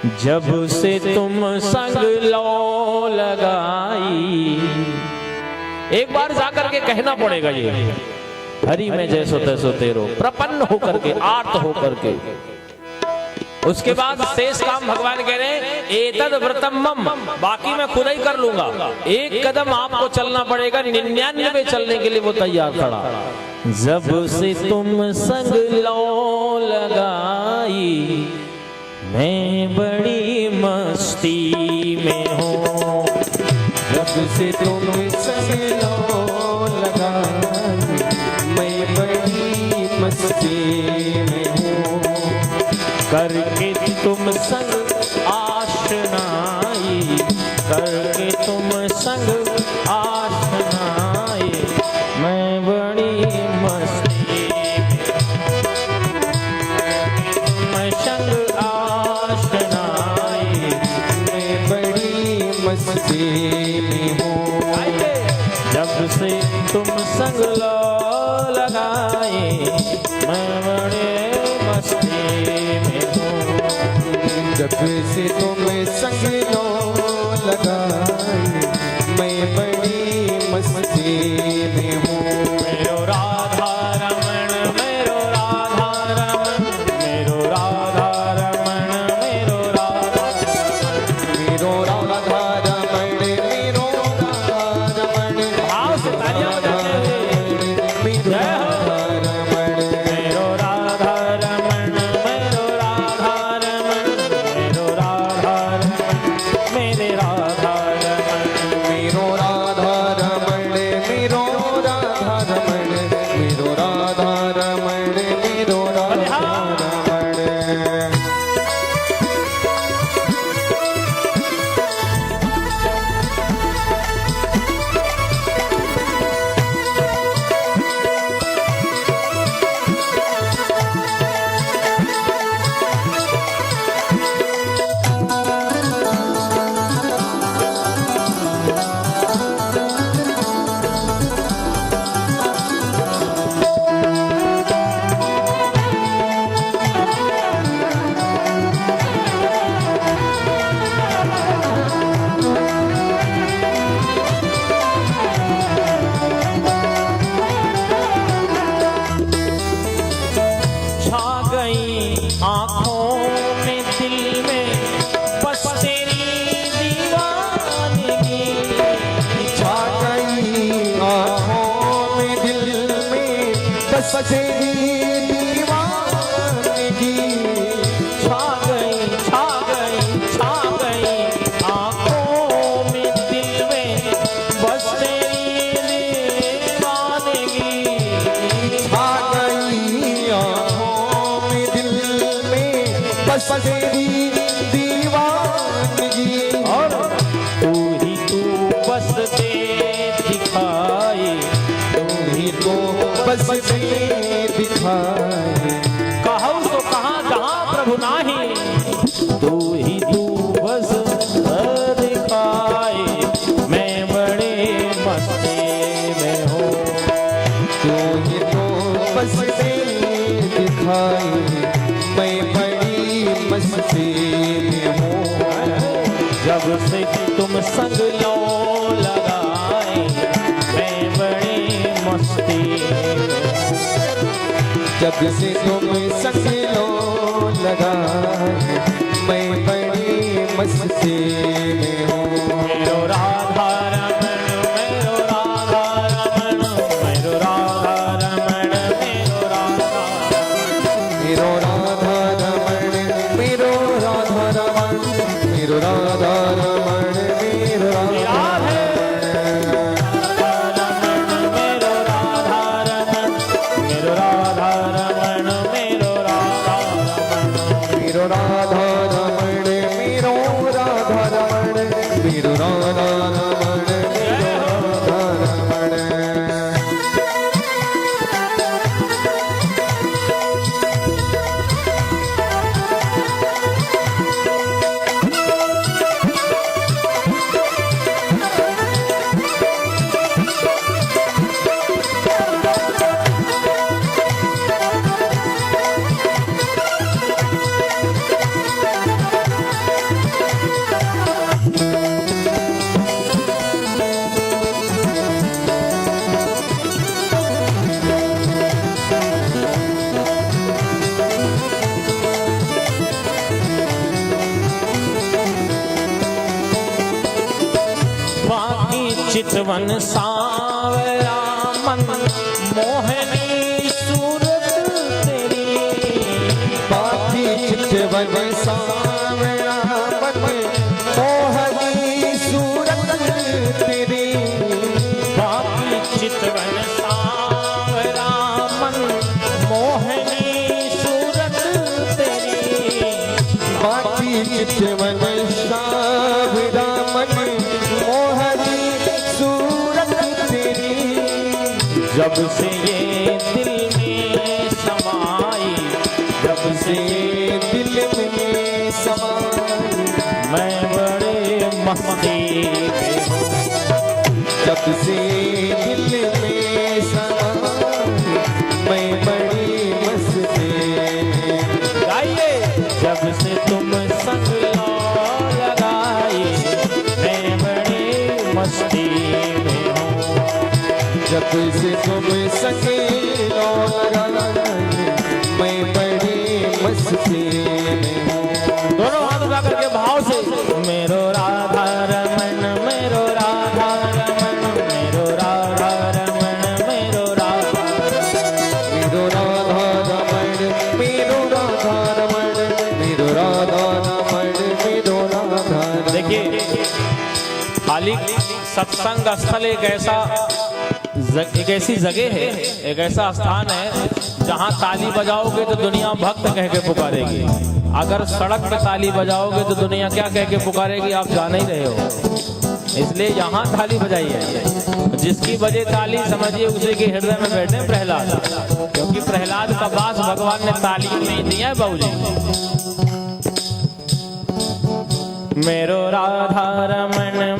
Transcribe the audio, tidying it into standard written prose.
जब से तुम संग लो लगाई। एक बार जाकर के कहना पड़ेगा ये, हरि में जैसो तैसो तेरो, प्रपन्न होकर के, आर्त होकर के। उसके बाद शेष काम भगवान कह रहे हैं एतद व्रतम मम, बाकी मैं खुद ही कर लूंगा। एक कदम आपको चलना पड़ेगा, 99 चलने के लिए वो तैयार खड़ा। जब से तुम संग लो लगाई, मैं बड़ी मस्ती में हूँ। जब से तुम संग लो लगाई, मैं बड़ी मस्ती में हूँ। करके तुम संग आशनाई, करके तुम संग आशनाई, मैं बड़ी मस्ती में संग आशनाई, मैं बड़ी मस्ती में हूँ। जब से तुम संग लो लगाए, मैं बड़े मस्ती में हूँ। जब से तुम संग लो लगाई, मैं बड़ी मस्ती में हूँ। मेरो राधा रमण, मेरो राधा रमण, मेरो राधा रमण, मेरो राधा मेरो राधा रमण, मेरो राधा रमण, भाव से तालियां बजाते हुए मेरो राधा रमण, मेरो राधा रमण, मेरो राधा रमण, मेरो राधा रमण, मेरे राधा रमण। मेरो राधा रमण, मेरो राधा रमण, मेरो राधा रमण, मेरो राधा रमण। छा गई आँखों में, दिल में, बस तेरी दीवानगी। छा गई आँखों में, दिल में, बस तेरी दीवानगी। छा गई, छा गई, छा गई आँखों में, दिल में, बस तेरी दीवानगी। छा गई आँखों में, दिल में, बस तेरी दीवानगी। और तू ही तू बस दे दिखाई, तू ही तो बस दे दिखाए। कहूँ तो कहाँ जहाँ प्रभु नाही, तू ही तू बस दिखाए, मैं बड़े मस्ती में हूँ। तू ही तो बस दे दिखाए, मैं बड़ी मस्ती में हूँ। जब से तुम संग लो लगाए, मैं बड़ी मस्ती में हूँ। जब से तुम संग लो लगाए, मैं बड़ी मस्ती में हूँ। मेरो राधा रमण, मेरो राधा रमण, मेरो राधा रमण, मेरो राधा मेरो राधा रमण, मेरो राधा रमण, मेरो राधा रमण, मेरो राधा मेरो राधा रमण, मेरो राधा रमण, मेरो राधा रमण। मेरो राधा रमण, मेरो राधा रमण, मेरो राधा रमण, मेरो राधा रमण। चितवन सांवरा मन मोहनी सूरत तेरी। बाकी चितवन सांवरा मन मोहनी सूरत तेरी। बाकी चितवन सांवरा मन मोहनी सूरत तेरी। बाकी चितवन सांवरा मन मोहनी सूरत तेरी। जब से ये दिल में समाई, जब से से दिल में समाई, मैं बड़े मस्ती में हूँ। जब से दिल में समाई, मैं बड़ी मस्ती में। गाइए। जब से तुम संग लो लगाई, मैं बड़ी मस्ती में हूँ। जब से तुम संगे लो लगाई, मैं बड़ी मस्ती में हूँ। दोनों हाथ उठा करके भाव से मेरो राधा रमन, मेरो राधा रमन, मेरो राधा रमन, मेरो राधा रमन। मेरो राधा रमण, मेरो राधा रमण, मेरो राधा रमण, मेरो राधा रमण। देखिए, खाली सत्संग स्थल एक ऐसी जगह है, एक ऐसा स्थान है जहाँ ताली बजाओगे तो दुनिया भक्त कह के पुकारेगी। अगर सड़क पे ताली बजाओगे तो दुनिया क्या कह के पुकारेगी, आप जान ही रहे हो। इसलिए यहाँ ताली बजाइए। जिसकी बजे ताली समझिए उसी के हृदय में बैठे प्रहलाद, क्योंकि प्रहलाद का वास भगवान ने ताली में ही दिया है बाबूजी। मेरो राधा रमन,